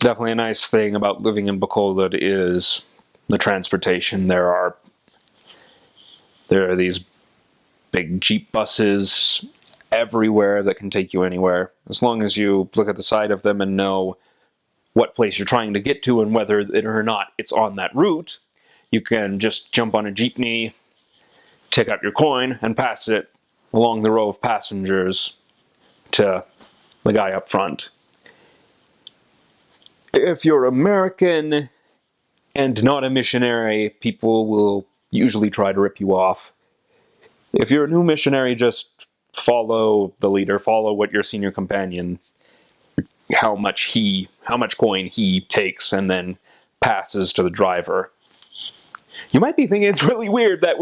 Definitely a nice thing about living in Bacolod is the transportation. There are these big Jeep buses everywhere that can take you anywhere. As long as you look at the side of them and know what place you're trying to get to and whether it or not it's on that route, you can just jump on a jeepney, take out your coin, and pass it along the row of passengers to the guy up front. If you're American and not a missionary, people will usually try to rip you off. If you're a new missionary, just follow the leader, follow what your senior companion, how much coin he takes and then passes to the driver. You might be thinking it's really weird that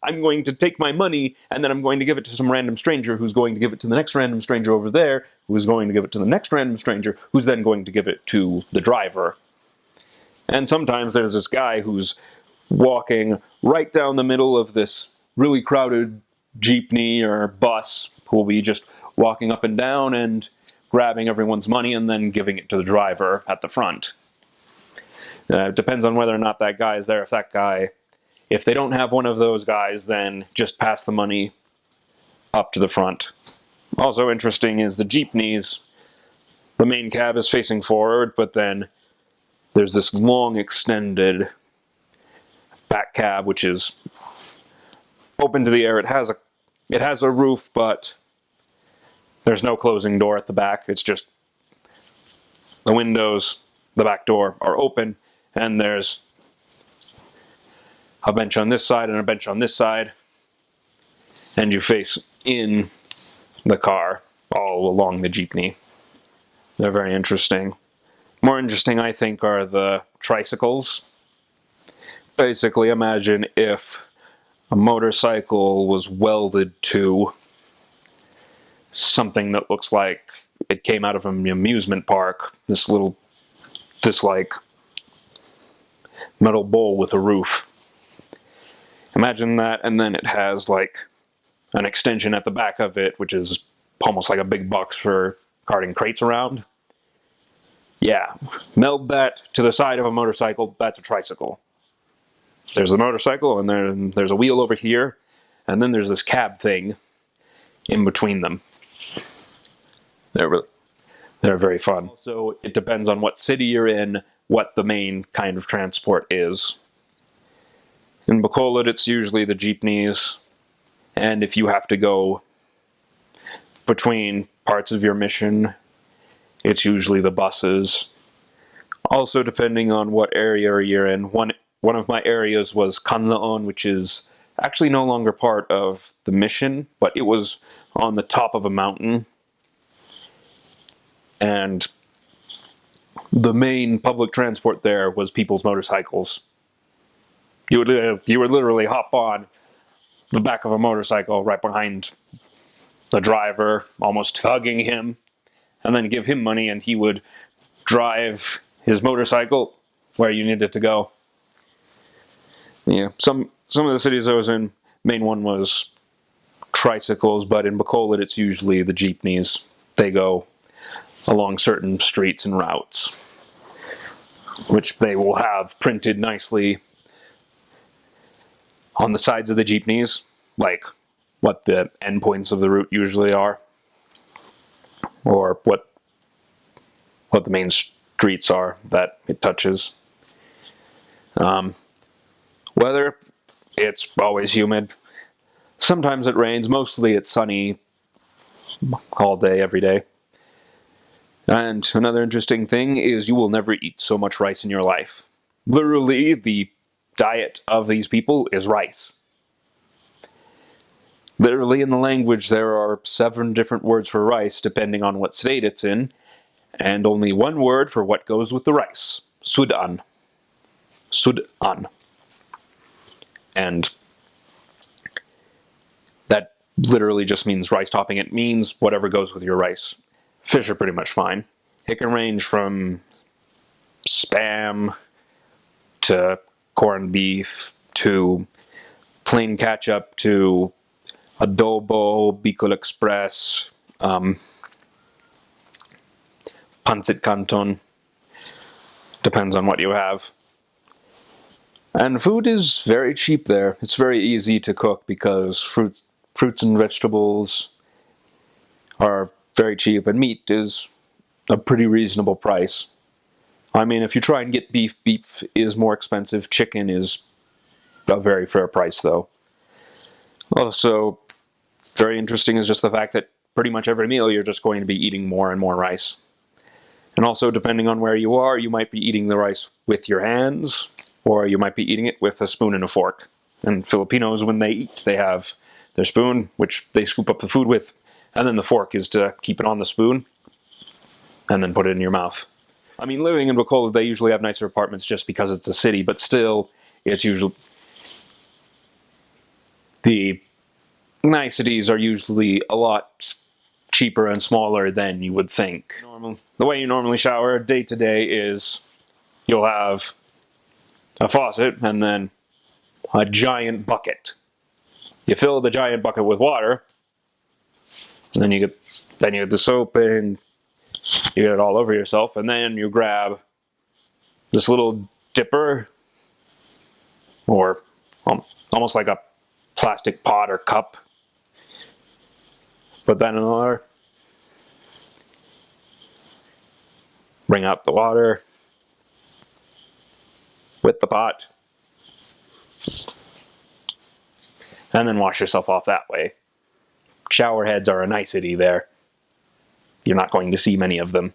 I'm going to take my money and then I'm going to give it to some random stranger who's going to give it to the next random stranger over there, who's going to give it to the next random stranger, who's then going to give it to the driver. And sometimes there's this guy who's walking right down the middle of this really crowded jeepney or bus who will be just walking up and down and grabbing everyone's money and then giving it to the driver at the front. It depends on whether or not that guy is there. If they don't have one of those guys, then just pass the money up to the front. Also interesting is the jeepneys. The main cab is facing forward, but then there's this long extended back cab which is open to the air. It has a roof, but there's no closing door at the back. It's just the windows, the back door are open, and there's a bench on this side and a bench on this side, and you face in the car all along the jeepney. They're very interesting. More interesting, I think, are the tricycles. Basically, imagine if a motorcycle was welded to something that looks like it came out of an amusement park. This like metal bowl with a roof. Imagine that, and then it has like an extension at the back of it, which is almost like a big box for carting crates around. Yeah, meld that to the side of a motorcycle, that's a tricycle. There's the motorcycle, and then there's a wheel over here, and then there's this cab thing in between them. They're very fun. Also, it depends on what city you're in, what the main kind of transport is. In Bacolod, it's usually the jeepneys, and if you have to go between parts of your mission, it's usually the buses. Also, depending on what area you're in, one of my areas was Canlaon, which is actually no longer part of the mission, but it was on the top of a mountain. And the main public transport there was people's motorcycles. You would literally hop on the back of a motorcycle right behind the driver, almost hugging him, and then give him money, and he would drive his motorcycle where you needed to go. Yeah, some of the cities I was in, main one was Tricycles, but in Bacolod it's usually the jeepneys. They go along certain streets and routes, which they will have printed nicely on the sides of the jeepneys, like what the endpoints of the route usually are, or what the main streets are that it touches. Weather, it's always humid. Sometimes it rains, mostly it's sunny all day, every day. And another interesting thing is you will never eat so much rice in your life. Literally, the diet of these people is rice. Literally, in the language, there are 7 different words for rice, depending on what state it's in, and only one word for what goes with the rice. Sudan. Sudan. And that literally just means rice topping. It means whatever goes with your rice. Fish are pretty much fine. It can range from Spam to corned beef to plain ketchup to adobo, Bicol Express, pancit canton. Depends on what you have. And food is very cheap there. It's very easy to cook because fruits and vegetables are very cheap, and meat is a pretty reasonable price. I mean, if you try and get beef, beef is more expensive. Chicken is a very fair price, though. Also, very interesting is just the fact that pretty much every meal you're just going to be eating more and more rice. And also, depending on where you are, you might be eating the rice with your hands, or you might be eating it with a spoon and a fork. And Filipinos, when they eat, they have their spoon, which they scoop up the food with, and then the fork is to keep it on the spoon, and then put it in your mouth. I mean, living in Bacolod, they usually have nicer apartments just because it's a city, but still, it's usually... the niceties are usually a lot cheaper and smaller than you would think. The way you normally shower day to day is you'll have a faucet and then a giant bucket. You fill the giant bucket with water, and then you get the soap and you get it all over yourself, and then you grab this little dipper, or almost like a plastic pot or cup. Put that in the water. Bring up the water with the pot. And then wash yourself off that way. Shower heads are a nicety there. You're not going to see many of them.